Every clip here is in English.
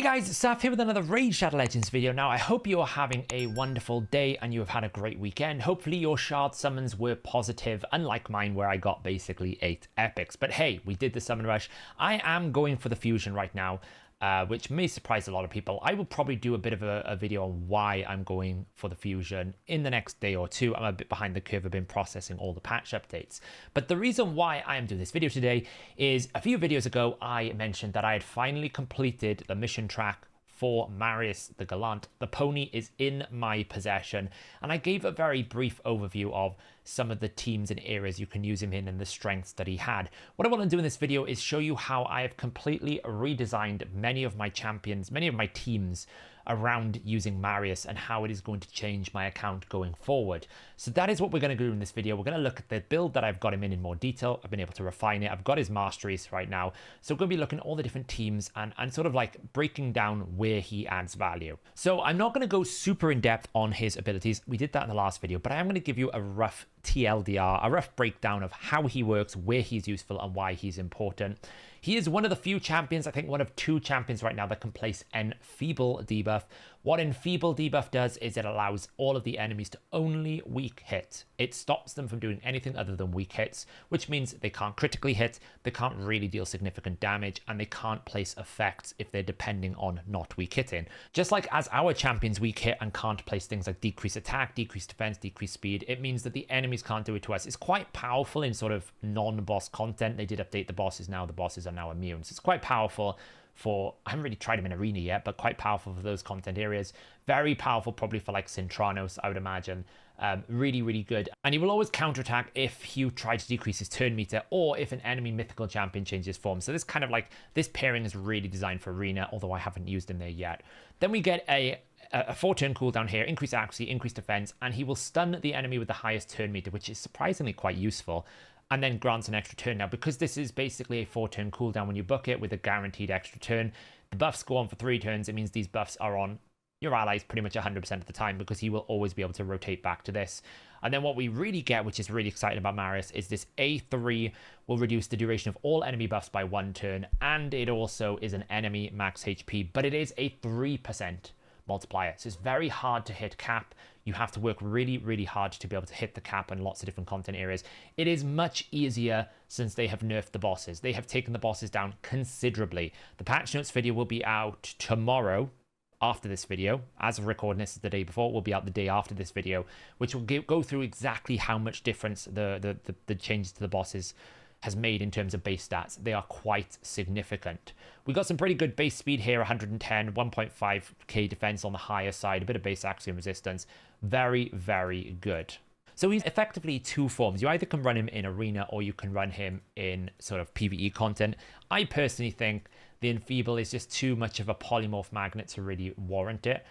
guys, it's Saf here with another Raid Shadow Legends video. Now, I hope you're having a wonderful day and you have had a great weekend. Hopefully your shard summons were positive, unlike mine where I got basically 8 epics. But hey, we did the summon rush. I am going for the fusion right now, which may surprise a lot of people. I will probably do a bit of a video on why I'm going for the fusion in the next day or two. I'm a bit behind the curve. I've been processing all the patch updates. But the reason why I am doing this video today is a few videos ago, I mentioned that I had finally completed the mission track for Marius the Gallant. The pony is in my possession, and I gave a very brief overview of some of the teams and areas you can use him in and the strengths that he had. What I want to do in this video is show you how I have completely redesigned many of my champions, many of my teams around using Marius and how it is going to change my account going forward. So that is what we're going to do in this video. We're going to look at the build that I've got him in more detail. I've been able to refine it. I've got his masteries right now. So we're going to be looking at all the different teams and sort of like breaking down where he adds value. So I'm not going to go super in depth on his abilities. We did that in the last video, but I am going to give you a rough TLDR, a rough breakdown of how he works, where he's useful, and why he's important. He is one of the few champions, I think one of 2 champions right now that can place Enfeeble debuff. What Enfeeble debuff does is it allows all of the enemies to only weak hit. It stops them from doing anything other than weak hits, which means they can't critically hit, they can't really deal significant damage, and they can't place effects if they're depending on not weak hitting. Just like as our champions weak hit and can't place things like decrease attack, decrease defense, decrease speed, it means that the enemies can't do it to us. It's quite powerful in sort of non-boss content. They did update the bosses now. The bosses are now immune. So it's quite powerful for, I haven't really tried him in arena yet, but quite powerful for those content areas. Very powerful probably for like Sintranos, I would imagine. Really, really good. And he will always counterattack if you try to decrease his turn meter or if an enemy mythical champion changes form. So this kind of like, this pairing is really designed for arena, although I haven't used him there yet. Then we get a 4-turn cooldown here, increase accuracy, increase defense, and he will stun the enemy with the highest turn meter, which is surprisingly quite useful, and then grants an extra turn. Now, because this is basically a 4-turn cooldown when you book it with a guaranteed extra turn, the buffs go on for 3 turns. It means these buffs are on your allies pretty much 100% of the time because he will always be able to rotate back to this. And then what we really get, which is really exciting about Marius, is this A3 will reduce the duration of all enemy buffs by 1 turn, and it also is an enemy max HP, but it is a 3% multiplier. So it's very hard to hit cap. You have to work really, really hard to be able to hit the cap in lots of different content areas. It is much easier since they have nerfed the bosses. They have taken the bosses down considerably. The patch notes video will be out tomorrow after this video. As of recording, this is the day before. It will be out the day after this video, which will go through exactly how much difference the changes to the bosses has made in terms of base stats. They are quite significant. We got some pretty good base speed here, 110, 1.5k defense on the higher side, a bit of base accuracy and resistance. Very, very good. So he's effectively 2 forms. You either can run him in arena or you can run him in sort of PvE content. I personally think the Enfeeble is just too much of a polymorph magnet to really warrant it.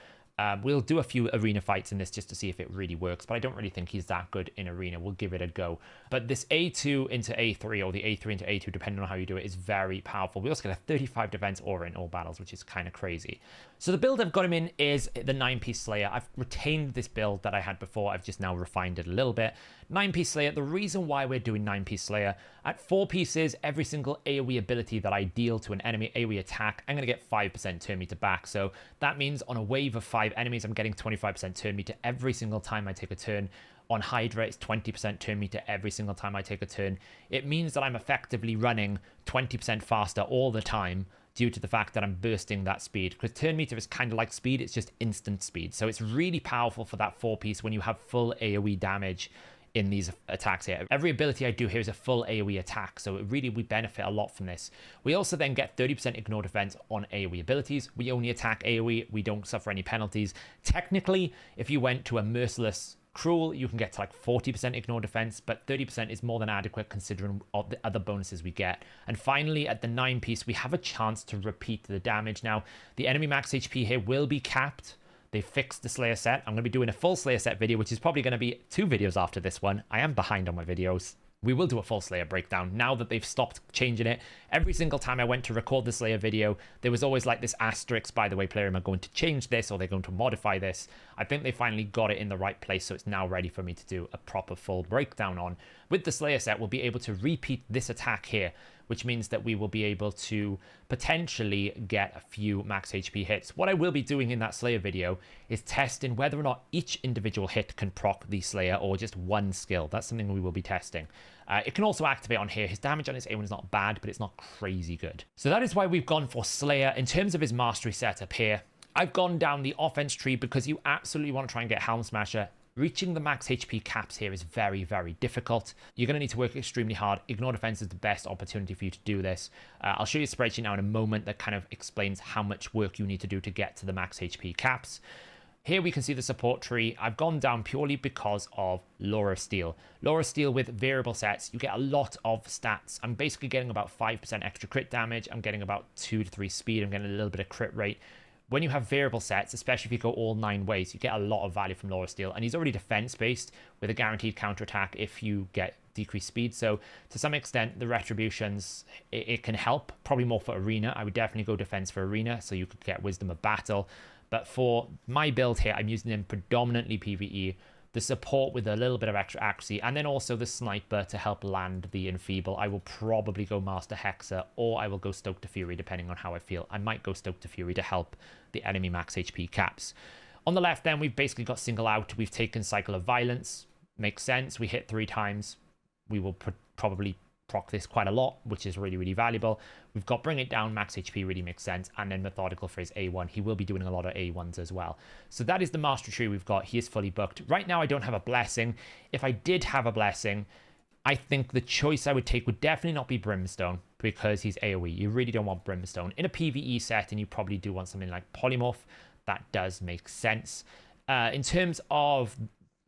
We'll do a few arena fights in this just to see if it really works, but I don't really think he's that good in arena. We'll give it a go. But this A2 into A3 or the A3 into A2, depending on how you do it, is very powerful. We also get a 35 defense aura in all battles, which is kind of crazy. So the build I've got him in is the 9-piece Slayer. I've retained this build that I had before. I've just now refined it a little bit. 9-piece Slayer, the reason why we're doing 9-piece Slayer, at 4 pieces, every single AoE ability that I deal to an enemy AoE attack, I'm going to get 5% turn meter back. So that means on a wave of 5 enemies, I'm getting 25% turn meter every single time I take a turn. On Hydra, it's 20% turn meter every single time I take a turn. It means that I'm effectively running 20% faster all the time due to the fact that I'm bursting that speed. Because turn meter is kind of like speed, it's just instant speed. So it's really powerful for that 4-piece when you have full AoE damage in these attacks here. Every ability I do here is a full AoE attack, so we benefit a lot from this. We also then get 30% ignore defense on AoE abilities. We only attack AoE, we don't suffer any penalties. Technically, if you went to a merciless cruel, you can get to like 40% ignore defense, but 30% is more than adequate considering all the other bonuses we get. And finally, at the 9-piece, we have a chance to repeat the damage. Now, the enemy max HP here will be capped. They fixed the Slayer set. I'm going to be doing a full Slayer set video, which is probably going to be 2 videos after this one. I am behind on my videos. We will do a full Slayer breakdown now that they've stopped changing it. Every single time I went to record the Slayer video, there was always like this asterisk, by the way, player, am I going to change this or they're going to modify this? I think they finally got it in the right place, so it's now ready for me to do a proper full breakdown on. With the Slayer set, we'll be able to repeat this attack here, which means that we will be able to potentially get a few max HP hits. What I will be doing in that Slayer video is testing whether or not each individual hit can proc the Slayer or just one skill. That's something we will be testing. It can also activate on here. His damage on his A1 is not bad, but it's not crazy good. So that is why we've gone for Slayer. In terms of his mastery setup here, I've gone down the offense tree because you absolutely want to try and get Helm Smasher. Reaching the max HP caps here is very, very difficult. You're going to need to work extremely hard. Ignore Defense is the best opportunity for you to do this. I'll show you a spreadsheet now in a moment that kind of explains how much work you need to do to get to the max HP caps. Here we can see the support tree. I've gone down purely because of Law of Steel. Law of Steel with variable sets, you get a lot of stats. I'm basically getting about 5% extra crit damage. I'm getting about 2 to 3 speed. I'm getting a little bit of crit rate. When you have variable sets, especially if you go all 9 ways, you get a lot of value from Law of Steel. And he's already defense-based with a guaranteed counterattack if you get decreased speed. So to some extent, the retributions, it can help. Probably more for Arena. I would definitely go defense for Arena, so you could get Wisdom of Battle. But for my build here, I'm using him predominantly PvE. The support with a little bit of extra accuracy, and then also the sniper to help land the Enfeeble. I will probably go Master Hexer, or I will go Stoke to Fury, depending on how I feel. I might go Stoke to Fury to help the enemy max HP caps. On the left then, we've basically got Single Out. We've taken Cycle of Violence. Makes sense. We hit 3 times. We will probably proc this quite a lot, which is really, really valuable. We've got Bring It Down, max HP really makes sense, and then Methodical for his A1. He will be doing a lot of A1s as well. So that is the mastery tree we've got. He is fully booked. Right now, I don't have a blessing. If I did have a blessing, I think the choice I would take would definitely not be Brimstone, because he's AoE. You really don't want Brimstone. In a PvE setting, you probably do want something like Polymorph. That does make sense. In terms of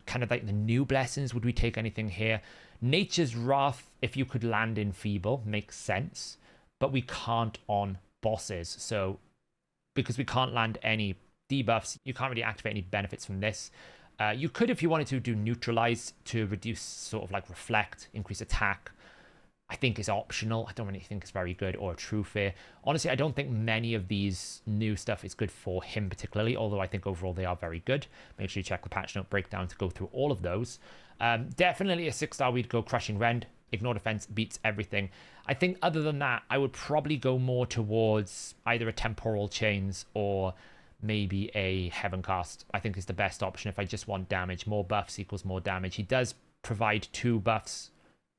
kind of like the new blessings, would we take anything here? Nature's Wrath, if you could land in Feeble, makes sense, but we can't on bosses. So because we can't land any debuffs, you can't really activate any benefits from this. You could, if you wanted to, do Neutralize to reduce sort of like Reflect, increase attack. I think is optional. I don't really think it's very good, or a True Fear. Honestly, I don't think many of these new stuff is good for him particularly, although I think overall they are very good. Make sure you check the patch note breakdown to go through all of those. Definitely a 6-star, we'd go Crushing Rend. Ignore Defense beats everything. I think other than that, I would probably go more towards either a Temporal Chains or maybe a Heaven Cast. I think is the best option if I just want damage. More buffs equals more damage. He does provide 2 buffs,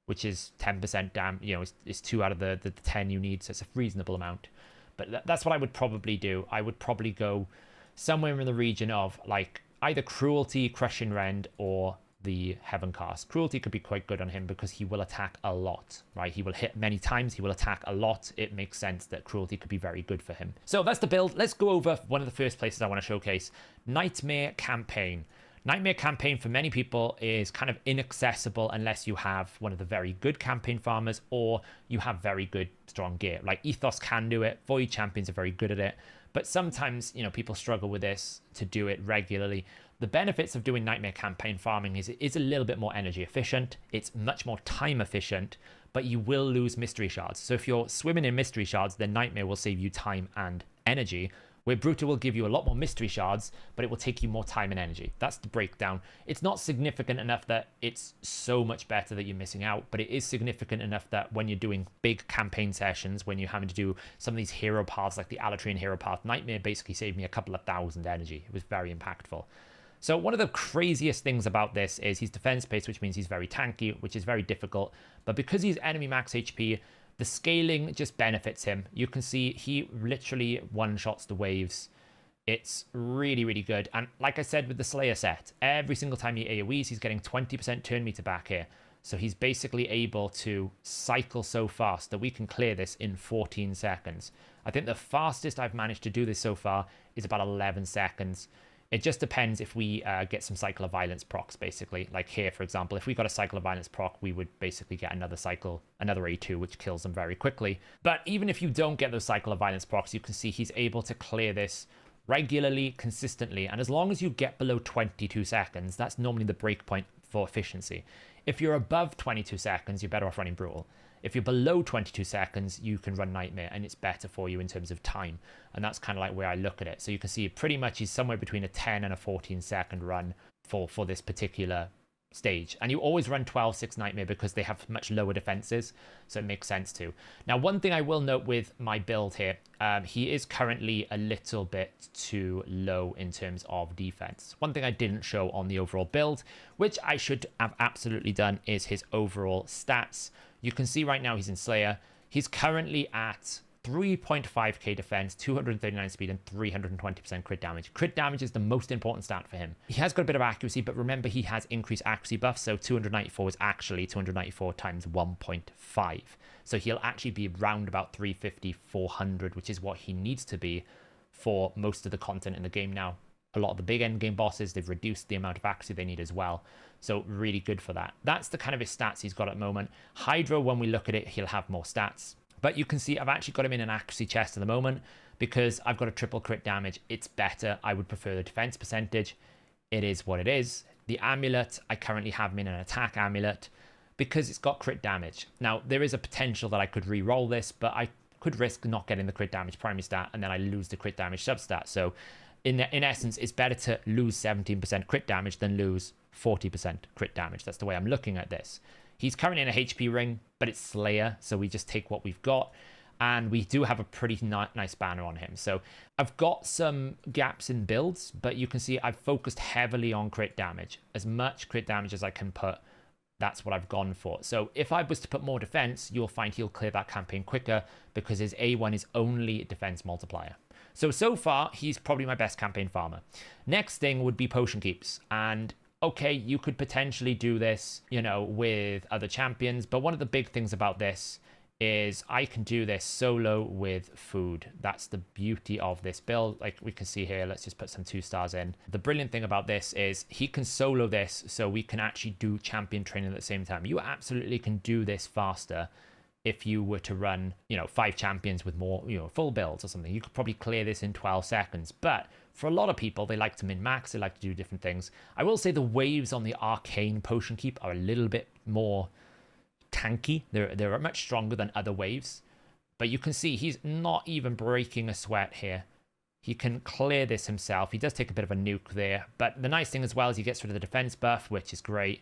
which is 10% damage. You know, it's 2 out of the 10 you need, so it's a reasonable amount. But that's what I would probably do. I would probably go somewhere in the region of like either Cruelty, Crushing Rend, or the Heaven Cast. Cruelty could be quite good on him because he will attack a lot, right? He will hit many times, he will attack a lot. It makes sense that Cruelty could be very good for him. So that's the build. Let's go over one of the first places I want to showcase. Nightmare Campaign. Nightmare Campaign for many people is kind of inaccessible unless you have one of the very good campaign farmers or you have very good strong gear. Like Ethos can do it, Void Champions are very good at it, but sometimes, you know, people struggle with this to do it regularly. The benefits of doing Nightmare Campaign farming is it is a little bit more energy efficient, it's much more time efficient, but you will lose mystery shards. So if you're swimming in mystery shards, then Nightmare will save you time and energy, where Brutal will give you a lot more mystery shards, but it will take you more time and energy. That's the breakdown. It's not significant enough that it's so much better that you're missing out, but it is significant enough that when you're doing big campaign sessions, when you're having to do some of these hero paths, like the Alatrian hero path, Nightmare basically saved me a couple of thousand energy. It was very impactful. So one of the craziest things about this is he's defense-based, which means he's very tanky, which is very difficult. But because he's enemy max HP, the scaling just benefits him. You can see he literally one-shots the waves. It's really, really good. And like I said with the Slayer set, every single time he AoEs, he's getting 20% turn meter back here. So he's basically able to cycle so fast that we can clear this in 14 seconds. I think the fastest I've managed to do this so far is about 11 seconds. It just depends if we get some Cycle of Violence procs, basically. Like here, for example, if we got a Cycle of Violence proc, we would basically get another A2, which kills them very quickly. But even if you don't get those Cycle of Violence procs, you can see he's able to clear this regularly, consistently. And as long as you get below 22 seconds, that's normally the breakpoint for efficiency. If you're above 22 seconds, you're better off running Brutal. If you're below 22 seconds, you can run Nightmare, and it's better for you in terms of time. And that's kind of like where I look at it. So you can see pretty much he's somewhere between a 10 and a 14 second run for this particular stage, and you always run 12-6 Nightmare because they have much lower defenses, so it makes sense to. Now, one thing I will note with my build here, he is currently a little bit too low in terms of defense. One thing I didn't show on the overall build, which I should have absolutely done, is his overall stats. You can see right now he's in Slayer. He's currently at 3.5k defense, 239 speed, and 320% crit damage. Crit damage is the most important stat for him. He has got a bit of accuracy, but remember he has increased accuracy buff, so 294 is actually 294 times 1.5. So he'll actually be round about 350, 400, which is what he needs to be for most of the content in the game now. A lot of the big end game bosses, they've reduced the amount of accuracy they need as well. So really good for that. That's the kind of his stats he's got at the moment. Hydra, when we look at it, he'll have more stats. But you can see I've actually got him in an accuracy chest at the moment because I've got a triple crit damage. It's better. I would prefer the defense percentage. It is what it is. The amulet, I currently have him in an attack amulet because it's got crit damage. Now, there is a potential that I could re-roll this, but I could risk not getting the crit damage primary stat and then I lose the crit damage substat. So in essence, it's better to lose 17% crit damage than lose 40% crit damage. That's the way I'm looking at this. He's currently in a HP ring, but it's Slayer, so we just take what we've got. And we do have a pretty nice banner on him. So I've got some gaps in builds, but you can see I've focused heavily on crit damage. As much crit damage as I can put, that's what I've gone for. So if I was to put more defense, you'll find he'll clear that campaign quicker because his A1 is only a defense multiplier. So far, he's probably my best campaign farmer. Next thing would be potion keeps. And okay, you could potentially do this, you know, with other champions. But one of the big things about this is I can do this solo with food. That's the beauty of this build. Like we can see here, let's just put some 2 stars in. The brilliant thing about this is he can solo this so we can actually do champion training at the same time. You absolutely can do this faster if you were to run, you know, 5 champions with more, you know, full builds or something. You could probably clear this in 12 seconds. But for a lot of people, they like to min-max, they like to do different things. I will say the waves on the arcane potion keep are a little bit more tanky. They're much stronger than other waves. But you can see he's not even breaking a sweat here. He can clear this himself. He does take a bit of a nuke there. But the nice thing as well is he gets rid of the defense buff, which is great,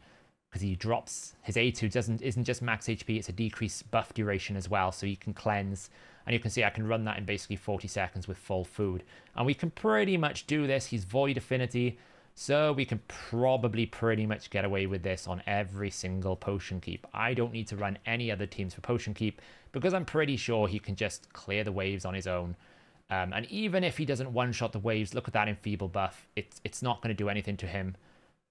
because he drops his A2 isn't just max HP, it's a decreased buff duration as well, so you can cleanse. And you can see I can run that in basically 40 seconds with full food. And we can pretty much do this. He's void affinity, so we can probably pretty much get away with this on every single potion keep. I don't need to run any other teams for potion keep because I'm pretty sure he can just clear the waves on his own. And even if he doesn't one-shot the waves, look at that enfeeble buff. It's not going to do anything to him.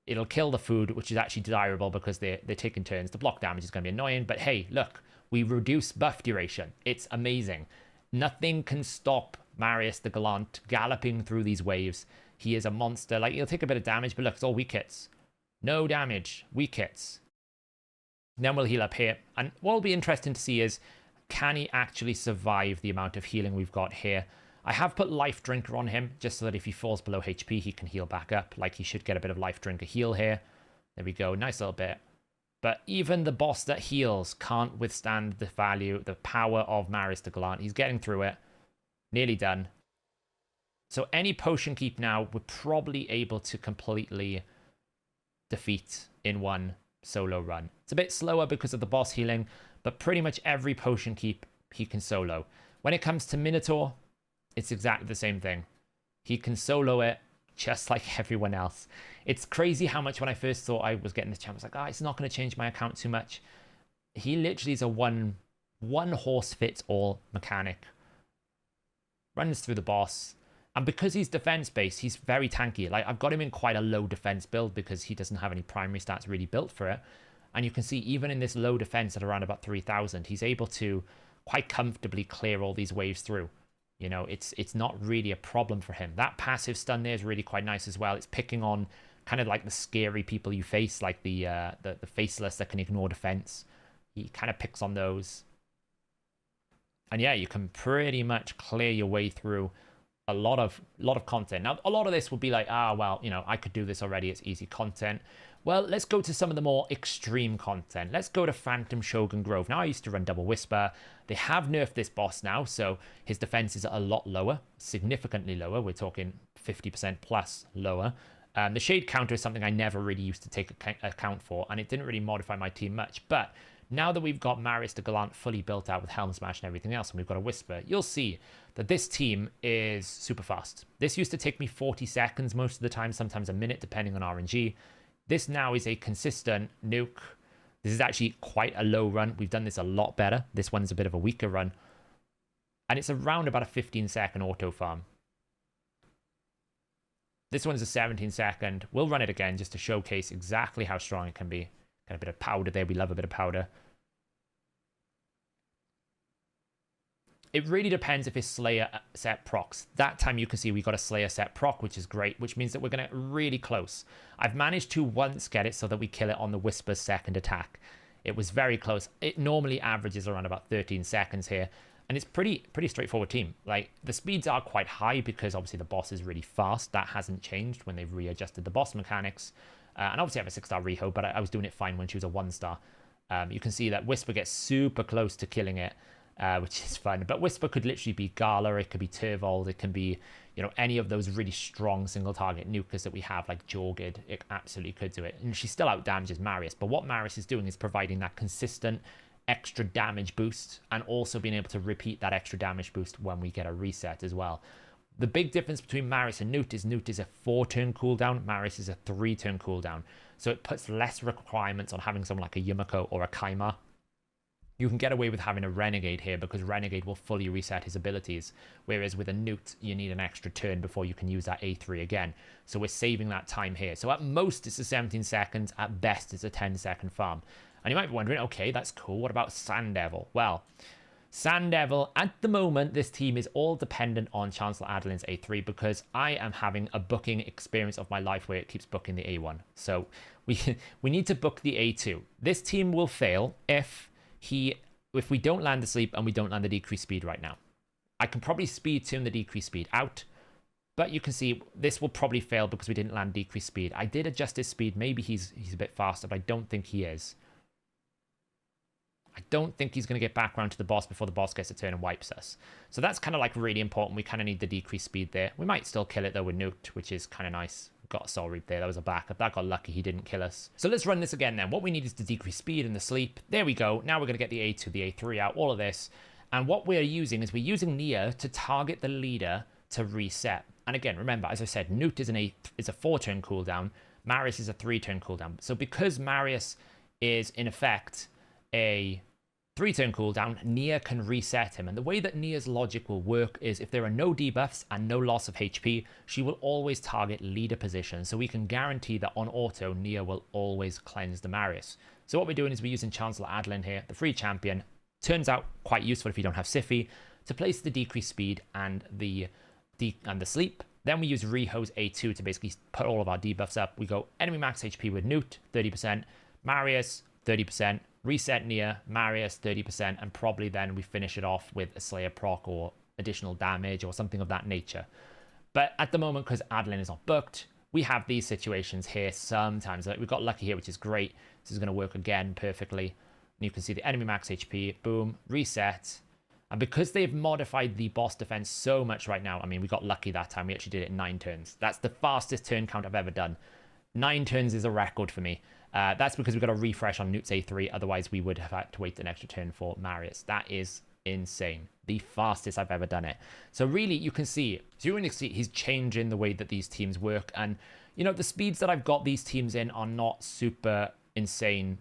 It'll kill the food, which is actually desirable because they're taking turns. The block damage is going to be annoying, but hey, look, we reduce buff duration. It's amazing. Nothing can stop Marius the Gallant galloping through these waves. He is a monster. Like, he'll take a bit of damage, but look, it's all weak hits. No damage, weak hits. Then we'll heal up here. And what will be interesting to see is, can he actually survive the amount of healing we've got here? I have put Life Drinker on him, just so that if he falls below HP, he can heal back up. Like, he should get a bit of Life Drinker heal here. There we go, nice little bit. But even the boss that heals can't withstand the power of Marius the Gallant. He's getting through it. Nearly done. So any potion keep now, we're probably able to completely defeat in one solo run. It's a bit slower because of the boss healing, but pretty much every potion keep he can solo. When it comes to Minotaur, it's exactly the same thing. He can solo it just like everyone else. It's crazy how much when I first thought I was getting this champ, I was like, it's not going to change my account too much. He literally is a one horse fits all mechanic. Runs through the boss. And because he's defense-based, he's very tanky. Like, I've got him in quite a low defense build because he doesn't have any primary stats really built for it. And you can see, even in this low defense at around about 3,000, he's able to quite comfortably clear all these waves through. You know, it's not really a problem for him. That passive stun there is really quite nice as well. It's picking on kind of like the scary people you face, like the faceless that can ignore defense. He kind of picks on those. And yeah, you can pretty much clear your way through a lot of content. Now, a lot of this will be like, well, you know, I could do this already. It's easy content. Well, let's go to some of the more extreme content. Let's go to Phantom Shogun Grove. Now, I used to run Double Whisper. They have nerfed this boss now, so his defense is a lot lower, significantly lower. We're talking 50% plus lower. The shade counter is something I never really used to take account for, and it didn't really modify my team much. But now that we've got Marius the Gallant fully built out with Helm Smash and everything else, and we've got a Whisper, you'll see that this team is super fast. This used to take me 40 seconds most of the time, sometimes a minute, depending on RNG. This now is a consistent nuke. This is actually quite a low run. We've done this a lot better. This one's a bit of a weaker run. And it's around about a 15-second auto farm. This one's a 17-second. We'll run it again just to showcase exactly how strong it can be. Got a bit of powder there. We love a bit of powder. It really depends if his Slayer set procs. That time you can see we got a Slayer set proc, which is great, which means that we're going to really close. I've managed to once get it so that we kill it on the Whisper's second attack. It was very close. It normally averages around about 13 seconds here. And it's pretty straightforward team. Like, the speeds are quite high because obviously the boss is really fast. That hasn't changed when they've readjusted the boss mechanics. And obviously I have a 6-star Riho, but I was doing it fine when she was a 1-star. You can see that Whisper gets super close to killing it. Which is fun. But Whisper could literally be Gala, it could be Turvold, it can be, you know, any of those really strong single target nukers that we have, like Jorgid. It absolutely could do it. And she still out damages Marius. But what Marius is doing is providing that consistent extra damage boost and also being able to repeat that extra damage boost when we get a reset as well. The big difference between Marius and Newt is a 4-turn cooldown. Marius is a 3-turn cooldown. So it puts less requirements on having someone like a Yumiko or a Kaima. You can get away with having a Renegade here because Renegade will fully reset his abilities, whereas with a Newt, you need an extra turn before you can use that A3 again. So we're saving that time here. So at most, it's a 17 seconds. At best, it's a 10-second farm. And you might be wondering, okay, that's cool. What about Sand Devil? Well, Sand Devil, at the moment, this team is all dependent on Chancellor Adeline's A3 because I am having a booking experience of my life where it keeps booking the A1. So we need to book the A2. This team will fail if we don't land the sleep and we don't land the decreased speed right now. I can probably speed tune the decreased speed out, but you can see this will probably fail because we didn't land decreased speed. I did adjust his speed. Maybe he's a bit faster, but I don't think he is. I don't think he's going to get back around to the boss before the boss gets a turn and wipes us. So that's kind of like really important. We kind of need the decreased speed there. We might still kill it though with Nuked, which is kind of nice. Got a Soul Reap there. That was a backup. That got lucky. He didn't kill us. So let's run this again then. What we need is the decreased speed and the sleep. There we go. Now we're going to get the A2, the A3 out, all of this. And what we're using is we're using Nia to target the leader to reset. And again, remember, as I said, Newt is a 4-turn cooldown. Marius is a 3-turn cooldown. So because Marius is in effect a 3-turn cooldown, Nia can reset him. And the way that Nia's logic will work is if there are no debuffs and no loss of HP, she will always target leader position. So we can guarantee that on auto, Nia will always cleanse the Marius. So what we're doing is we're using Chancellor Adeline here, the free champion. Turns out quite useful if you don't have Siphi, to place the decreased speed and the sleep. Then we use Riho's A2 to basically put all of our debuffs up. We go enemy max HP with Newt, 30%, Marius, 30%, reset Nia, Marius 30%, and probably then we finish it off with a Slayer proc or additional damage or something of that nature. But at the moment, because Adeline is not booked, we have these situations here sometimes. Like, we've got lucky here, which is great. This is going to work again perfectly. And you can see the enemy max HP, boom, reset. And because they've modified the boss defense so much right now, I mean, we got lucky that time. We actually did it in 9 turns. That's the fastest turn count I've ever done. 9 turns is a record for me. That's because we've got a refresh on Newt's A3. Otherwise, we would have had to wait an extra turn for Marius. That is insane. The fastest I've ever done it. So really, you can see, he's changing the way that these teams work. And, you know, the speeds that I've got these teams in are not super insane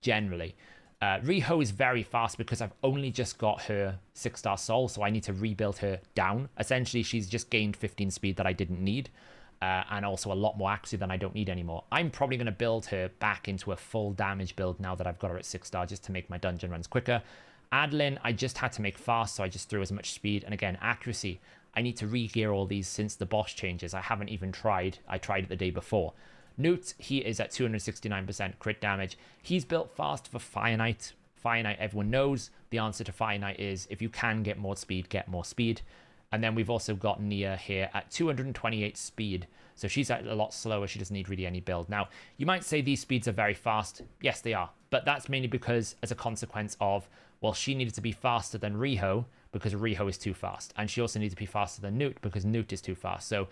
generally. Riho is very fast because I've only just got her 6-star soul. So I need to rebuild her down. Essentially, she's just gained 15 speed that I didn't need. And also a lot more accuracy than I don't need anymore. I'm probably going to build her back into a full damage build now that I've got her at 6-star just to make my dungeon runs quicker. Adeline, I just had to make fast, so I just threw as much speed. And again, accuracy. I need to re-gear all these since the boss changes. I haven't even tried. I tried it the day before. Newt, he is at 269% crit damage. He's built fast for Fire Knight. Fire Knight, everyone knows the answer to Fire Knight is if you can get more speed, get more speed. And then we've also got Nia here at 228 speed. So she's a lot slower. She doesn't need really any build. Now, you might say these speeds are very fast. Yes, they are. But that's mainly because as a consequence of, well, she needed to be faster than Riho because Riho is too fast. And she also needs to be faster than Newt because Newt is too fast. So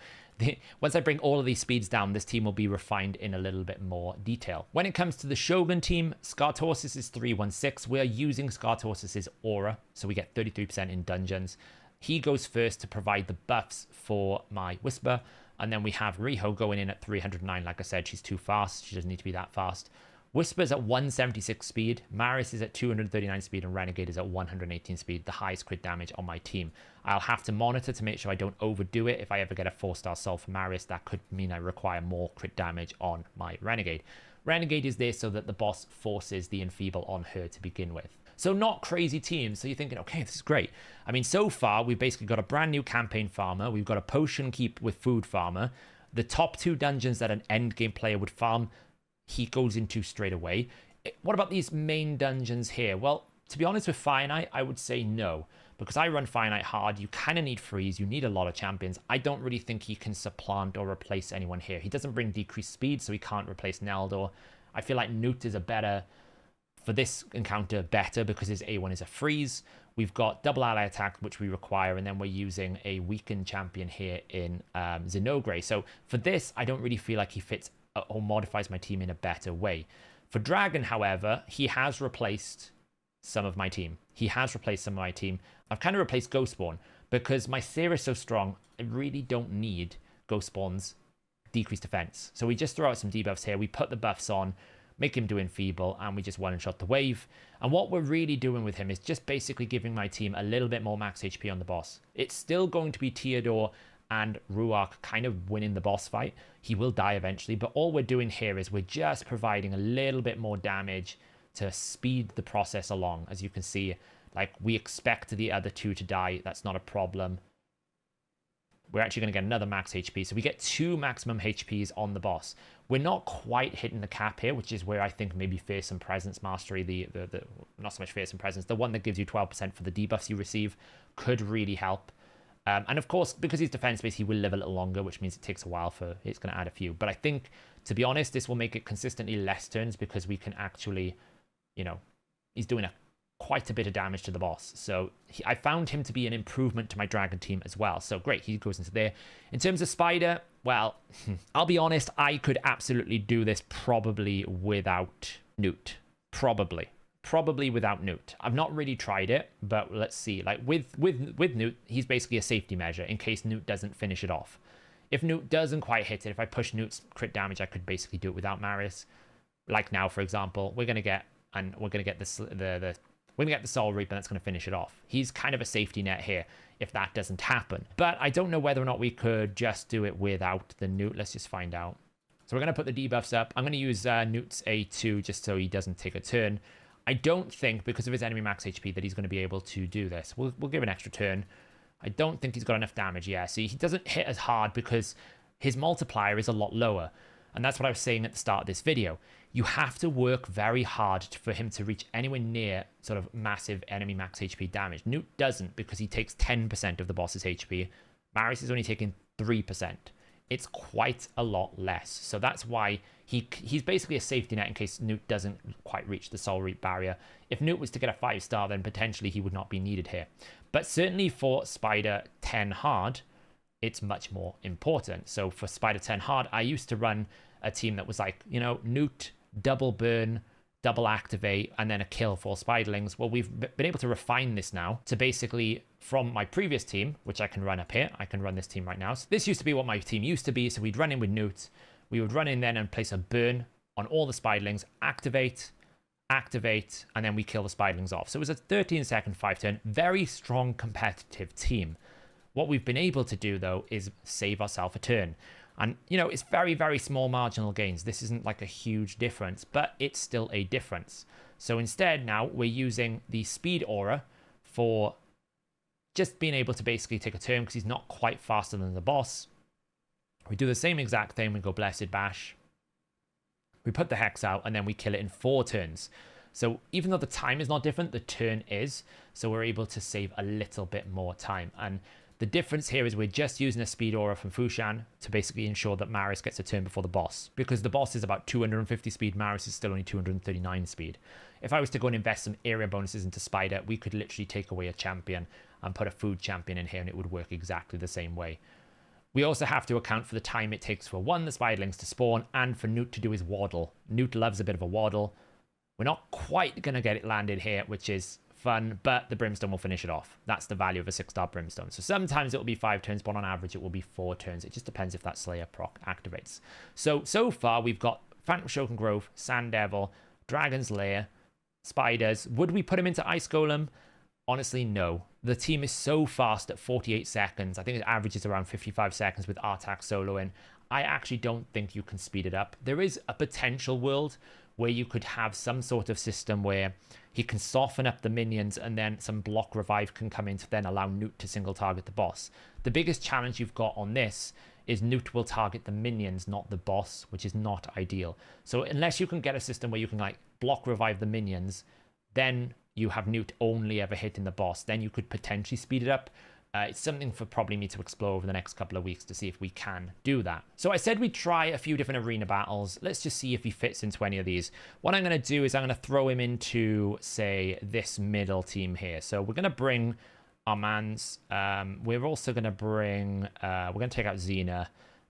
once I bring all of these speeds down, this team will be refined in a little bit more detail. When it comes to the Shogun team, Skartorsis is 316. We are using Skartorsis' aura, so we get 33% in dungeons. He goes first to provide the buffs for my Whisper. And then we have Riho going in at 309. Like I said, she's too fast. She doesn't need to be that fast. Whisper's at 176 speed, Marius is at 239 speed, and Renegade is at 118 speed, the highest crit damage on my team. I'll have to monitor to make sure I don't overdo it. If I ever get a 4-star soul for Marius, that could mean I require more crit damage on my Renegade. Renegade is there so that the boss forces the Enfeeble on her to begin with. So not crazy teams. So you're thinking, okay, this is great. I mean, so far, we've basically got a brand new campaign farmer. We've got a potion keep with food farmer. The top 2 dungeons that an end game player would farm, he goes into straight away. What about these main dungeons here? Well, to be honest with Finite, I would say no. Because I run Finite hard, you kind of need freeze, you need a lot of champions. I don't really think he can supplant or replace anyone here. He doesn't bring decreased speed, so he can't replace Neldor. I feel like Newt is a better, for this encounter, better because his A1 is a freeze. We've got double ally attack, which we require, and then we're using a weakened champion here in Zinogre. So for this, I don't really feel like he fits or modifies my team in a better way. For Dragon, however, he has replaced some of my team. I've kind of replaced Ghostborn because my Seer is so strong, I really don't need Ghostborn's decreased defense. So we just throw out some debuffs here, we put the buffs on, make him do Enfeeble, and we just one-shot the wave. And what we're really doing with him is just basically giving my team a little bit more max HP on the boss. It's still going to be Theodore and Ruark kind of winning the boss fight. He will die eventually, but all we're doing here is we're just providing a little bit more damage to speed the process along. As you can see, like, we expect the other 2 to die. That's not a problem. We're actually going to get another max HP. So we get 2 maximum HPs on the boss. We're not quite hitting the cap here, which is where I think maybe Fearsome Presence Mastery, the not so much Fearsome Presence, the one that gives you 12% for the debuffs you receive, could really help. And of course, because he's defense-based, he will live a little longer, which means it takes a while for it's going to add a few. But I think, to be honest, this will make it consistently less turns because we can actually, you know, he's doing quite a bit of damage to the boss. So I found him to be an improvement to my Dragon team as well. So great, he goes into there. In terms of Spider, well, I'll be honest, I could absolutely do this probably without Newt. Probably without Newt. I've not really tried it, but let's see. Like with Newt, he's basically a safety measure in case Newt doesn't finish it off. If Newt doesn't quite hit it, if I push Newt's crit damage, I could basically do it without Marius. Like now, for example, we're gonna get the Soul Reap, and that's gonna finish it off. He's kind of a safety net here if that doesn't happen. But I don't know whether or not we could just do it without the Newt. Let's just find out. So we're gonna put the debuffs up. I'm gonna use Newt's A2 just so he doesn't take a turn. I don't think, because of his enemy max HP, that he's going to be able to do this. We'll give an extra turn. I don't think he's got enough damage. Yeah, see, he doesn't hit as hard because his multiplier is a lot lower. And that's what I was saying at the start of this video. You have to work very hard for him to reach anywhere near sort of massive enemy max HP damage. Newt doesn't because he takes 10% of the boss's HP. Marius is only taking 3%. It's quite a lot less. So that's why he's basically a safety net in case Newt doesn't quite reach the Soul Reap barrier. If Newt was to get a 5-star, then potentially he would not be needed here. But certainly for Spider 10 hard, it's much more important. So for Spider 10 hard, I used to run a team that was like, you know, Newt, double burn, double activate, and then a kill for Spiderlings. Well, we've been able to refine this now to basically, from my previous team, which I can run up here, I can run this team right now. So this used to be what my team used to be. So we'd run in with Newt. We would run in then and place a burn on all the Spiderlings, activate, and then we kill the Spiderlings off. So it was a 13-second 5-turn, very strong competitive team. What we've been able to do, though, is save ourselves a turn. And, you know, it's very, very small marginal gains. This isn't like a huge difference, but it's still a difference. So instead, now we're using the speed aura for just being able to basically take a turn because he's not quite faster than the boss. We do the same exact thing. We go Blessed Bash. We put the Hex out, and then we kill it in 4 turns. So even though the time is not different, the turn is. So we're able to save a little bit more time. And the difference here is we're just using a speed aura from Fushan to basically ensure that Marius gets a turn before the boss. Because the boss is about 250 speed, Marius is still only 239 speed. If I was to go and invest some area bonuses into Spider, we could literally take away a champion and put a food champion in here and it would work exactly the same way. We also have to account for the time it takes for one, the spiderlings to spawn, and for Newt to do his waddle. Newt loves a bit of a waddle. We're not quite going to get it landed here, which is fun, but the brimstone will finish it off. That's the value of a 6-star brimstone. So sometimes it will be 5 turns, but on average it will be 4 turns. It just depends if that Slayer proc activates. So far we've got Phantom Shogun Grove, Sand Devil, Dragon's Lair, Spiders. Would we put him into Ice Golem? Honestly, no. The team is so fast at 48 seconds. I think it averages around 55 seconds with Artak soloing. I actually don't think you can speed it up. There is a potential world where you could have some sort of system where he can soften up the minions and then some block revive can come in to then allow Newt to single target the boss. The biggest challenge you've got on this is Newt will target the minions, not the boss, which is not ideal. So unless you can get a system where you can like block revive the minions, then you have Newt only ever hitting the boss, then you could potentially speed it up. It's something for probably me to explore over the next couple of weeks to see if we can do that. So I said we'd try a few different arena battles. Let's just see if he fits into any of these. What I'm going to do is I'm going to throw him into, say, this middle team here. So we're going to bring our mans. We're also going to bring, we're going to take out Xena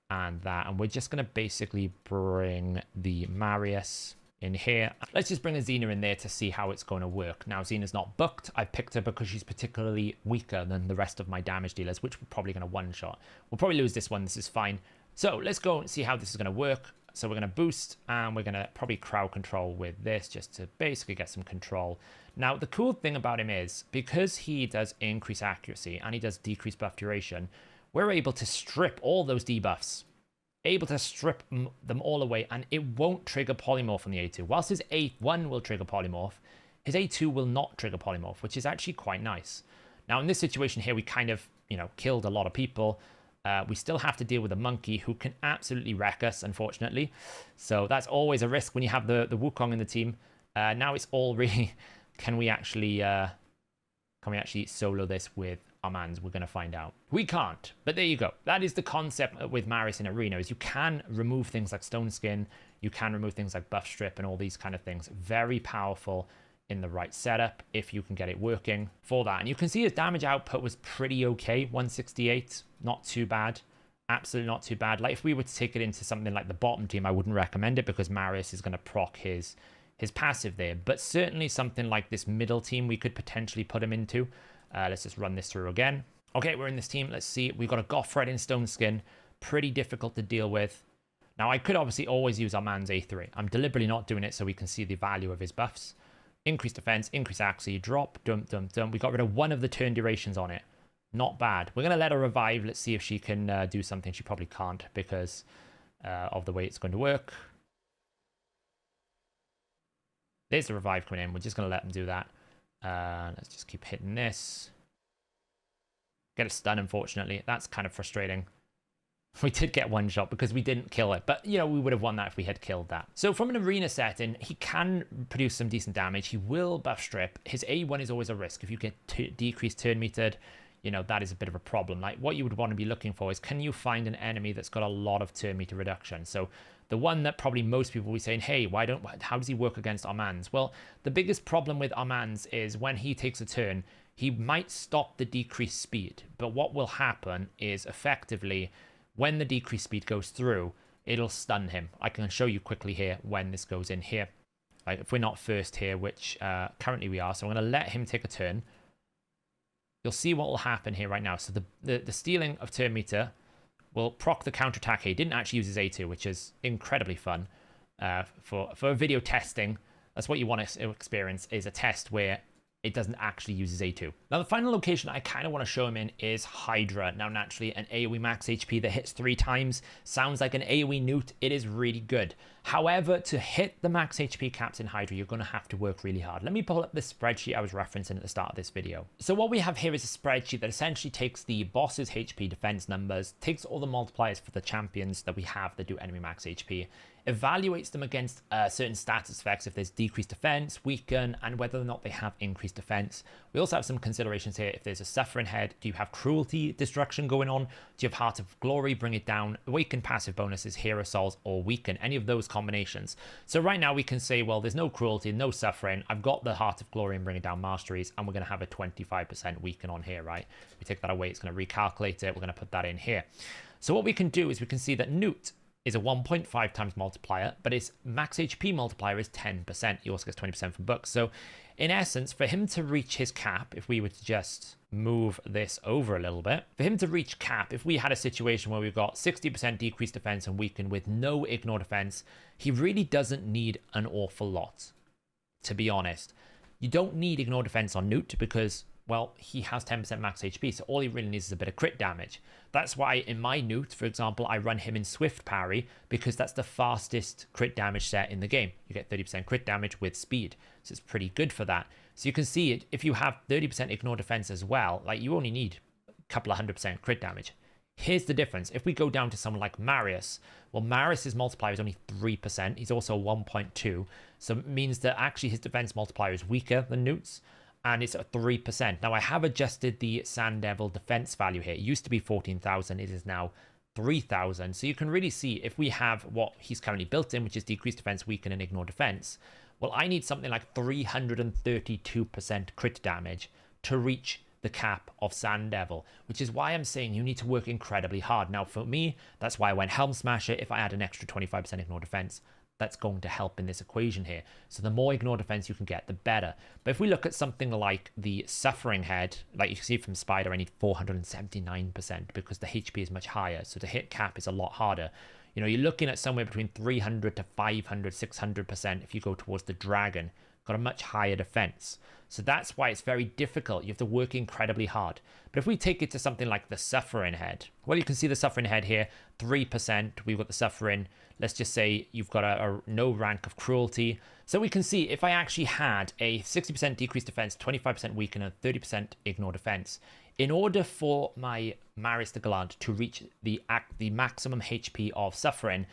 and that. And we're just going to basically bring the Marius in here. Let's just bring a Xena in there to see how it's going to work. Now, Xena's not booked. I picked her because she's particularly weaker than the rest of my damage dealers, which we're probably going to one-shot. We'll probably lose this one. This is fine. So let's go and see how this is going to work. So we're going to boost, and we're going to probably crowd control with this just to basically get some control. Now, the cool thing about him is because he does increase accuracy and he does decrease buff duration, we're able to strip all those debuffs. Able to strip them all away, and it won't trigger polymorph on the A2. Whilst his A1 will trigger polymorph, his A2 will not trigger polymorph, which is actually quite nice. Now, in this situation here, we kind of, killed a lot of people. We still have to deal with a monkey who can absolutely wreck us, unfortunately. So that's always a risk when you have the Wukong in the team. Now it's all really, can we actually solo this with our mans? We're going to find out. We can't, but there you go. That is the concept with Marius in Arena, is you can remove things like Stone Skin, you can remove things like Buff Strip and all these kind of things. Very powerful in the right setup if you can get it working for that. And you can see his damage output was pretty okay, 168, not too bad. Absolutely not too bad. Like if we were to take it into something like the bottom team, I wouldn't recommend it because Marius is going to proc his passive there. But certainly something like this middle team we could potentially put him into. Let's just run this through again. Okay, we're in this team. Let's see. We've got a Gothred in Stone Skin. Pretty difficult to deal with. Now, I could obviously always use our man's A3. I'm deliberately not doing it so we can see the value of his buffs. Increase defense, increase accuracy, drop, dump, dump, dump. We got rid of one of the turn durations on it. Not bad. We're going to let her revive. Let's see if she can do something. She probably can't because of the way it's going to work. There's the revive coming in. We're just going to let them do that. Let's just keep hitting this. Get a stun, unfortunately. That's kind of frustrating. We did get one shot because we didn't kill it. But, we would have won that if we had killed that. So from an arena setting, he can produce some decent damage. He will buff strip. His A1 is always a risk. If you get decreased turn metered, that is a bit of a problem. Like, what you would want to be looking for is, can you find an enemy that's got a lot of turn meter reduction? So the one that probably most people will be saying, hey, how does he work against Armand's? Well, the biggest problem with Armand's is when he takes a turn, he might stop the decreased speed. But what will happen is effectively, when the decreased speed goes through, it'll stun him. I can show you quickly here when this goes in here. Like if we're not first here, which currently we are. So I'm going to let him take a turn. You'll see what will happen here right now. So the stealing of turn meter will proc the counterattack here. He didn't actually use his A2, which is incredibly fun for video testing. That's what you want to experience, is a test where it doesn't actually use his A2. Now, the final location I kind of want to show him in is Hydra. Now, naturally, an AoE max HP that hits 3 times sounds like an AoE newt. It is really good. However, to hit the max HP caps in Hydra, you're going to have to work really hard. Let me pull up the spreadsheet I was referencing at the start of this video. So what we have here is a spreadsheet that essentially takes the boss's HP defense numbers, takes all the multipliers for the champions that we have that do enemy max HP, evaluates them against certain status effects, if there's decreased defense, weaken, and whether or not they have increased defense. We also have some considerations here. If there's a suffering head, do you have cruelty destruction going on? Do you have Heart of Glory, bring it down? Awaken passive bonuses, hero souls, or weaken. Any of those combinations. So right now we can say, well, there's no cruelty, no suffering. I've got the Heart of Glory and bringing down masteries, and we're going to have a 25% weaken on here, right? We take that away, it's going to recalculate it. We're going to put that in here. So what we can do is we can see that Newt is a 1.5 times multiplier, but his max HP multiplier is 10%. He also gets 20% from books. So in essence, for him to reach his cap, if we were to just move this over a little bit, for him to reach cap, if we had a situation where we've got 60% decreased defense and weaken with no ignore defense, he really doesn't need an awful lot, to be honest. You don't need ignore defense on Newt because, well, he has 10% max HP, so all he really needs is a bit of crit damage. That's why in my Newt, for example, I run him in Swift Parry, because that's the fastest crit damage set in the game. You get 30% crit damage with speed, so it's pretty good for that. So you can see it, if you have 30% ignore defense as well, like you only need a couple of 100% crit damage. Here's the difference. If we go down to someone like Marius, well, Marius's multiplier is only 3%. He's also 1.2, so it means that actually his defense multiplier is weaker than Newt's, and it's at 3%. Now, I have adjusted the Sand Devil defense value here. It used to be 14,000. It is now 3,000. So you can really see if we have what he's currently built in, which is decreased defense, weaken, and ignore defense. Well, I need something like 332% crit damage to reach the cap of Sand Devil, which is why I'm saying you need to work incredibly hard. Now, for me, that's why I went Helm Smasher. If I add an extra 25% ignore defense, that's going to help in this equation here. So the more ignore defense you can get, the better. But if we look at something like the Suffering Head, like you can see from Spider, I need 479% because the HP is much higher. So to hit cap is a lot harder. You know, you're looking at somewhere between 300 to 500, 600% if you go towards the Dragon. Got a much higher defense. So that's why it's very difficult. You have to work incredibly hard. But if we take it to something like the Suffering Head, well, you can see the Suffering Head here, 3%. We've got the Suffering. Let's just say you've got a no rank of cruelty. So we can see if I actually had a 60% decreased defense, 25% weaken, and 30% ignore defense, in order for my Marius the Gallant to reach the maximum HP of Suffering,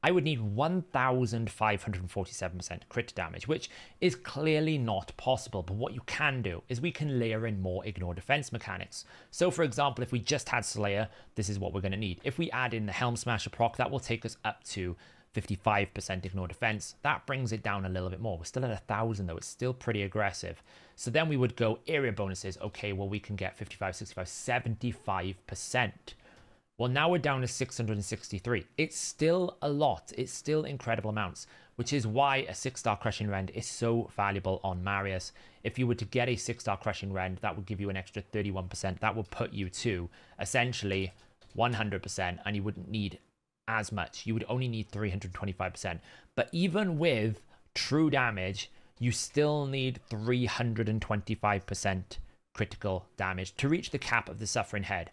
I would need 1,547% crit damage, which is clearly not possible. But what you can do is we can layer in more ignore defense mechanics. So for example, if we just had Slayer, this is what we're going to need. If we add in the Helm Smasher proc, that will take us up to 55% ignore defense. That brings it down a little bit more. We're still at 1,000 though. It's still pretty aggressive. So then we would go area bonuses. Okay, well, we can get 55, 65, 75%. Well, now we're down to 663. It's still a lot. It's still incredible amounts, which is why a 6-star Crushing Rend is so valuable on Marius. If you were to get a 6-star Crushing Rend, that would give you an extra 31%. That would put you to essentially 100%, and you wouldn't need as much. You would only need 325%. But even with true damage, you still need 325% critical damage to reach the cap of the Suffering Head.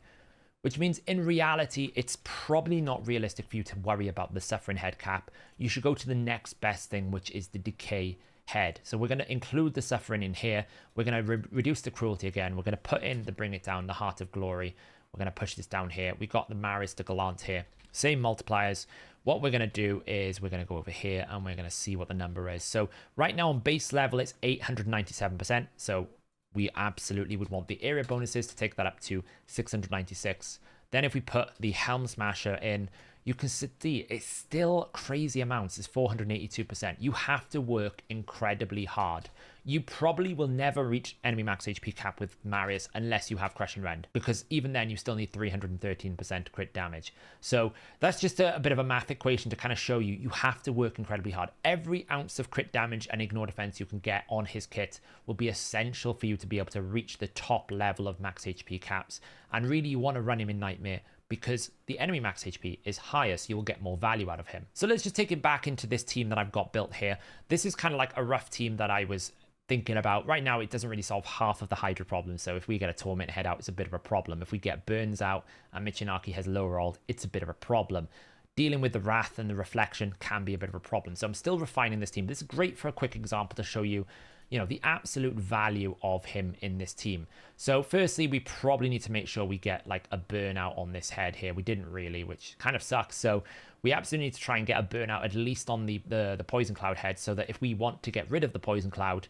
Which means in reality, it's probably not realistic for you to worry about the Suffering Head cap. You should go to the next best thing, which is the Decay Head. So we're going to include the Suffering in here. We're going to reduce the cruelty again. We're going to put in the Bring It Down, the Heart of Glory. We're going to push this down here. We got the Marius the Gallant here. Same multipliers. What we're going to do is we're going to go over here and we're going to see what the number is. So right now on base level, it's 897%. So we absolutely would want the area bonuses to take that up to 696. Then if we put the Helm Smasher in, you can see it's still crazy amounts. It's 482%. You have to work incredibly hard. You probably will never reach enemy max HP cap with Marius unless you have Crushing Rend, because even then you still need 313% crit damage. So that's just a bit of a math equation to kind of show you, you have to work incredibly hard. Every ounce of crit damage and ignore defense you can get on his kit will be essential for you to be able to reach the top level of max HP caps. And really you want to run him in Nightmare, because the enemy max HP is higher, so you will get more value out of him. So let's just take it back into this team that I've got built here. This is kind of like a rough team that I was thinking about. Right now, it doesn't really solve half of the Hydra problem, so if we get a Torment Head out, it's a bit of a problem. If we get Burns out and Michinaki has low rolled, it's a bit of a problem. Dealing with the Wrath and the Reflection can be a bit of a problem. So I'm still refining this team. This is great for a quick example to show you, the absolute value of him in this team. So firstly, we probably need to make sure we get like a burnout on this head here. We didn't really, which kind of sucks. So we absolutely need to try and get a burnout at least on the Poison Cloud head, so that if we want to get rid of the Poison Cloud,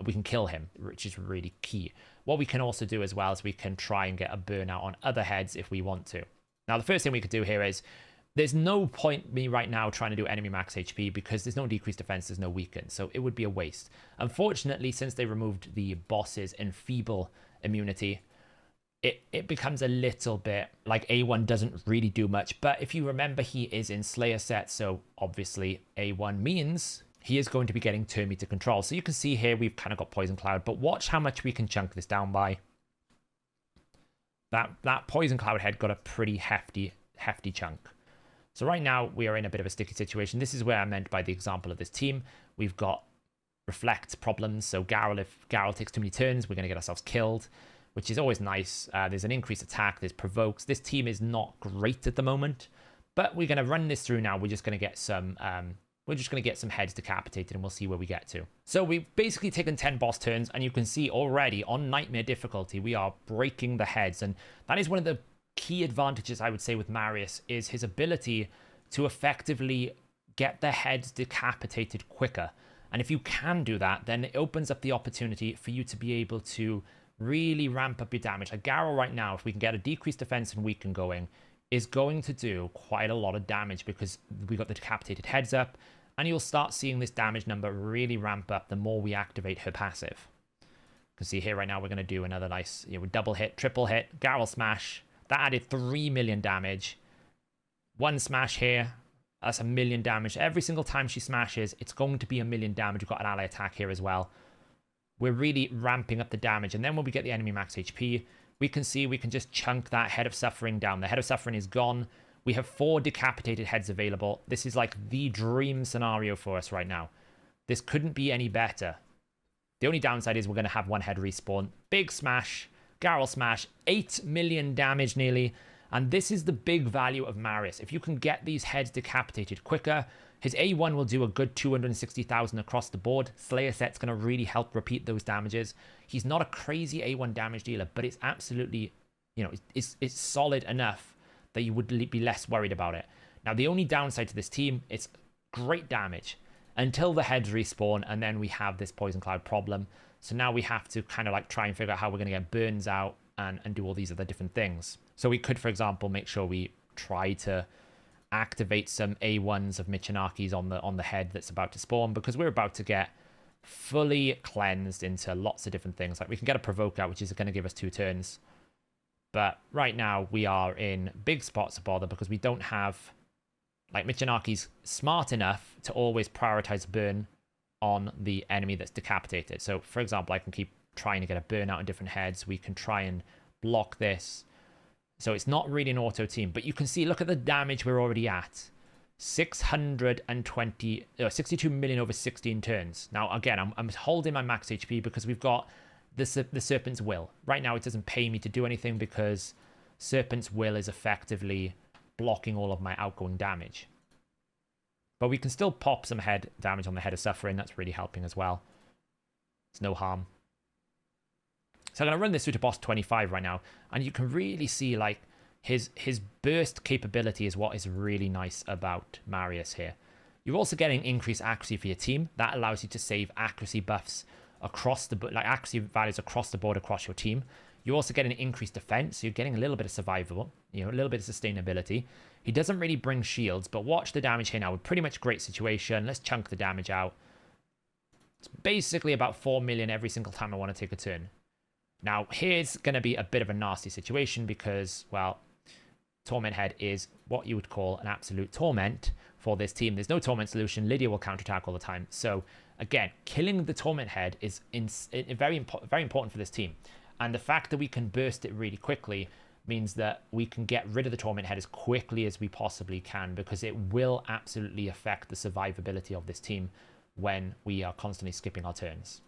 we can kill him, which is really key. What we can also do as well is we can try and get a burnout on other heads if we want to. Now, the first thing we could do here is There's no point me right now trying to do enemy max HP because there's no decreased defense, there's no weaken, so it would be a waste. Unfortunately, since they removed the boss's enfeeble immunity, it becomes a little bit like A1 doesn't really do much. But if you remember, he is in Slayer set, so obviously A1 means he is going to be getting turn meter control. So you can see here we've kind of got Poison Cloud, but watch how much we can chunk this down by. That Poison Cloud head got a pretty hefty chunk. So right now we are in a bit of a sticky situation. This is where I meant by the example of this team. We've got reflect problems. So if Garrel takes too many turns, we're going to get ourselves killed, which is always nice. There's an increased attack. There's provokes. This team is not great at the moment, but we're going to run this through now. We're just going to get some heads decapitated and we'll see where we get to. So we've basically taken 10 boss turns, and you can see already on Nightmare difficulty, we are breaking the heads. And that is one of the key advantages, I would say, with Marius, is his ability to effectively get the heads decapitated quicker. And if you can do that, then it opens up the opportunity for you to be able to really ramp up your damage. Like Garrel right now, if we can get a decreased defense and weaken going, is going to do quite a lot of damage because we got the decapitated heads up, and you'll start seeing this damage number really ramp up the more we activate her passive. You can see here right now we're going to do another nice, double hit, triple hit, Garrel smash. That added 3 million damage. One smash here, that's 1 million damage. Every single time she smashes, it's going to be 1 million damage. We've got an ally attack here as well. We're really ramping up the damage. And then when we get the enemy max HP, we can see we can just chunk that Head of Suffering down. The Head of Suffering is gone. We have 4 decapitated heads available. This is like the dream scenario for us right now. This couldn't be any better. The only downside is we're going to have 1 head respawn. Big smash. Garrel smash, 8 million damage nearly, and this is the big value of Marius. If you can get these heads decapitated quicker, his A1 will do a good 260,000 across the board. Slayer set's going to really help repeat those damages. He's not a crazy A1 damage dealer, but it's absolutely, it's solid enough that you would be less worried about it. Now, the only downside to this team, it's great damage until the heads respawn, and then we have this Poison Cloud problem. So now we have to kind of like try and figure out how we're going to get burns out and do all these other different things. So we could, for example, make sure we try to activate some A1s of Michinakis on the head that's about to spawn, because we're about to get fully cleansed into lots of different things. Like we can get a provoke out, which is going to give us 2 turns. But right now we are in big spots of bother because we don't have, like, Michinaki's smart enough to always prioritize burn on the enemy that's decapitated. So for example, I can keep trying to get a burn out in different heads. We can try and block this. So it's not really an auto team, but you can see, look at the damage we're already at. 62 million over 16 turns. Now again, I'm holding my max HP because we've got the Serpent's Will. Right now it doesn't pay me to do anything because Serpent's Will is effectively blocking all of my outgoing damage. But we can still pop some head damage on the Head of Suffering. That's really helping as well. It's no harm. So I'm going to run this through to boss 25 right now. And you can really see, like, his burst capability is what is really nice about Marius here. You're also getting increased accuracy for your team. That allows you to save accuracy buffs across the board, like accuracy values across the board across your team. You also get an increased defense. So you're getting a little bit of survivable, a little bit of sustainability. He doesn't really bring shields, but watch the damage here now. We're pretty much great situation. Let's chunk the damage out. It's basically about 4 million every single time I want to take a turn. Now, here's going to be a bit of a nasty situation because, well, Torment Head is what you would call an absolute torment for this team. There's no Torment solution. Lydia will counterattack all the time. So, again, killing the Torment Head is very important for this team. And the fact that we can burst it really quickly means that we can get rid of the Torment Head as quickly as we possibly can, because it will absolutely affect the survivability of this team when we are constantly skipping our turns.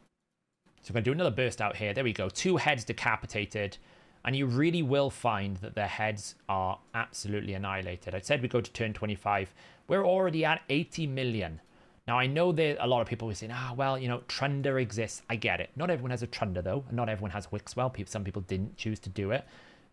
So I'm going to do another burst out here. There we go. 2 heads decapitated. And you really will find that their heads are absolutely annihilated. I said we go to turn 25. We're already at 80 million. Now, I know there a lot of people who are saying, well, Trunder exists. I get it. Not everyone has a Trunder, though. And not everyone has Wixwell. Some people didn't choose to do it.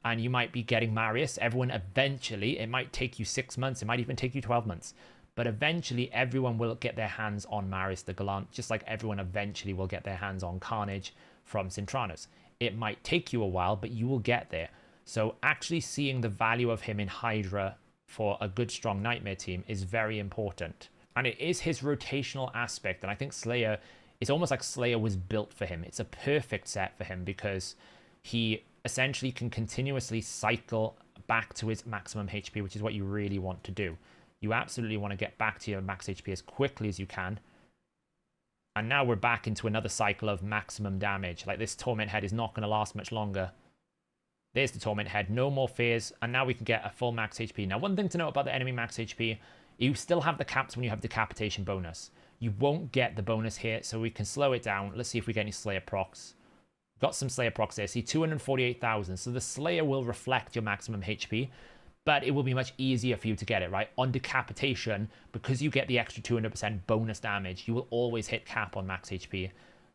And you might be getting Marius. Everyone eventually, it might take you 6 months. It might even take you 12 months. But eventually, everyone will get their hands on Marius the Gallant, just like everyone eventually will get their hands on Carnage from Sintranos. It might take you a while, but you will get there. So actually seeing the value of him in Hydra for a good, strong Nightmare team is very important. And it is his rotational aspect. And I think Slayer, it's almost like Slayer was built for him. It's a perfect set for him because he essentially can continuously cycle back to his maximum HP, which is what you really want to do. You absolutely want to get back to your max HP as quickly as you can. And now we're back into another cycle of maximum damage. Like, this Torment Head is not going to last much longer. There's the Torment Head, no more fears, and now we can get a full max HP. Now, one thing to note about the enemy max HP, you still have the caps when you have decapitation bonus. You won't get the bonus here, so we can slow it down. Let's see if we get any Slayer procs. Got some Slayer procs there. See, 248,000. So the Slayer will reflect your maximum HP, but it will be much easier for you to get it, right? On decapitation, because you get the extra 200% bonus damage, you will always hit cap on max HP,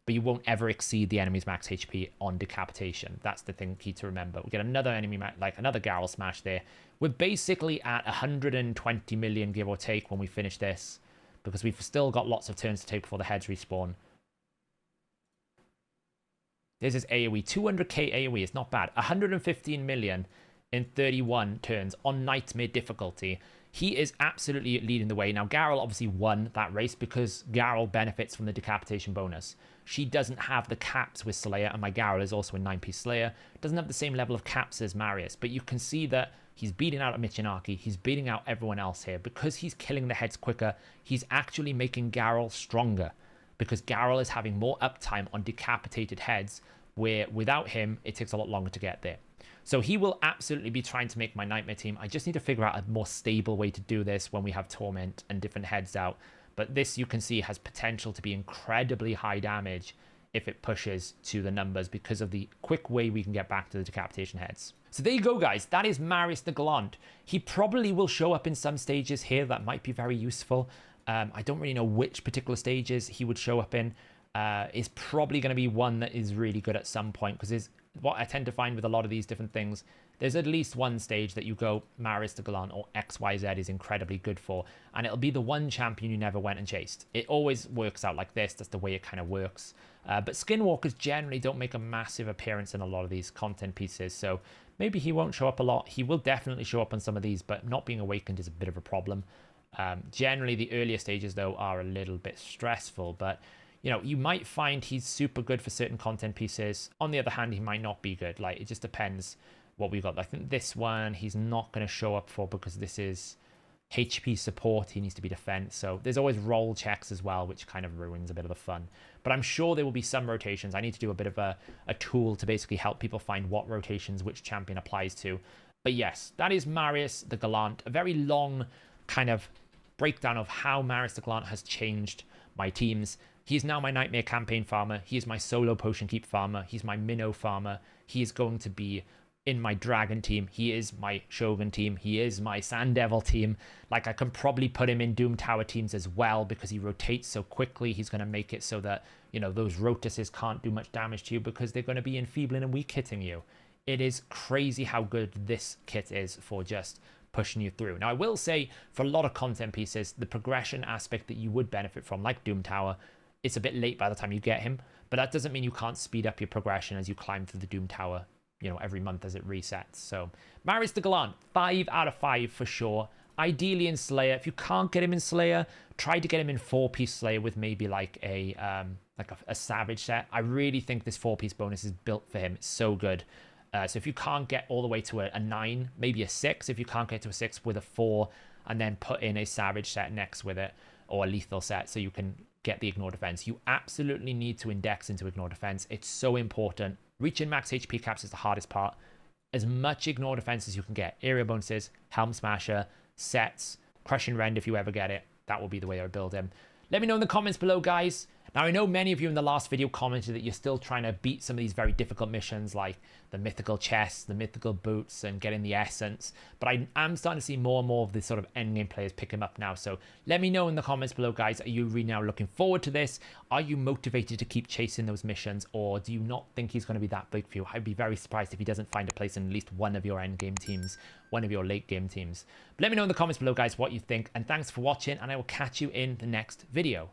but you won't ever exceed the enemy's max HP on decapitation. That's the thing key to remember. We get another enemy, like another Garrel Smash there. We're basically at 120 million, give or take, when we finish this, because we've still got lots of turns to take before the heads respawn. This is AoE, 200k AoE, it's not bad. 115 million in 31 turns on Nightmare difficulty. He is absolutely leading the way. Now, Garrel obviously won that race because Garrel benefits from the decapitation bonus. She doesn't have the caps with Slayer, and my Garrel is also a 9-piece Slayer. Doesn't have the same level of caps as Marius, but you can see that he's beating out Michinaki. He's beating out everyone else here. Because he's killing the heads quicker, he's actually making Garrel stronger, because Garrel is having more uptime on decapitated heads, where without him, it takes a lot longer to get there. So he will absolutely be trying to make my Nightmare team. I just need to figure out a more stable way to do this when we have Torment and different heads out. But this, you can see, has potential to be incredibly high damage if it pushes to the numbers because of the quick way we can get back to the decapitation heads. So there you go, guys. That is Marius the Gallant. He probably will show up in some stages here that might be very useful. I don't really know which particular stages he would show up in. Is probably going to be one that is really good at some point, because what I tend to find with a lot of these different things, there's at least one stage that you go, Marius the Gallant or XYZ is incredibly good for, and it'll be the one champion you never went and chased. It always works out like this. That's the way it kind of works. But Skinwalkers generally don't make a massive appearance in a lot of these content pieces, so maybe he won't show up a lot. He will definitely show up on some of these, but not being awakened is a bit of a problem. Generally, the earlier stages, though, are a little bit stressful, but you know, you might find he's super good for certain content pieces. On the other hand, he might not be good. Like, it just depends what we've got. I think this one, he's not going to show up for because this is HP support. He needs to be defense. So there's always roll checks as well, which kind of ruins a bit of the fun. But I'm sure there will be some rotations. I need to do a bit of a tool to basically help people find what rotations which champion applies to. But yes, that is Marius the Gallant. A very long kind of breakdown of how Marius the Gallant has changed my teams. He is now my Nightmare campaign farmer. He is my solo potion keep farmer. He's my Minnow farmer. He is going to be in my Dragon team. He is my Shogun team. He is my Sand Devil team. Like, I can probably put him in Doom Tower teams as well because he rotates so quickly. He's going to make it so that, you know, those Rotuses can't do much damage to you because they're going to be enfeebling and weak hitting you. It is crazy how good this kit is for just pushing you through. Now, I will say, for a lot of content pieces, the progression aspect that you would benefit from, like Doom Tower, it's a bit late by the time you get him, but that doesn't mean you can't speed up your progression as you climb through the Doom Tower, you know, every month as it resets. So Marius the Gallant, 5 out of 5 for sure. Ideally in Slayer. If you can't get him in Slayer, try to get him in 4-piece Slayer with maybe like a Savage set. I really think this 4-piece bonus is built for him. It's so good. So if you can't get all the way to a 9, maybe a 6. If you can't get to a 6, with a 4, and then put in a Savage set next with it, or a lethal set, so you can get the ignore defense. You absolutely need to index into ignore defense. It's so important. Reaching max HP caps is the hardest part. As much ignore defense as you can get. Area bonuses, Helm Smasher, sets, Crushing Rend if you ever get it. That will be the way I would build him. Let me know in the comments below, guys. Now, I know many of you in the last video commented that you're still trying to beat some of these very difficult missions, like the mythical chests, the mythical boots, and getting the essence. But I am starting to see more and more of the sort of endgame players pick him up now. So let me know in the comments below, guys. Are you really now looking forward to this? Are you motivated to keep chasing those missions? Or do you not think he's going to be that big for you? I'd be very surprised if he doesn't find a place in at least one of your endgame teams, one of your late game teams. But let me know in the comments below, guys, what you think. And thanks for watching, and I will catch you in the next video.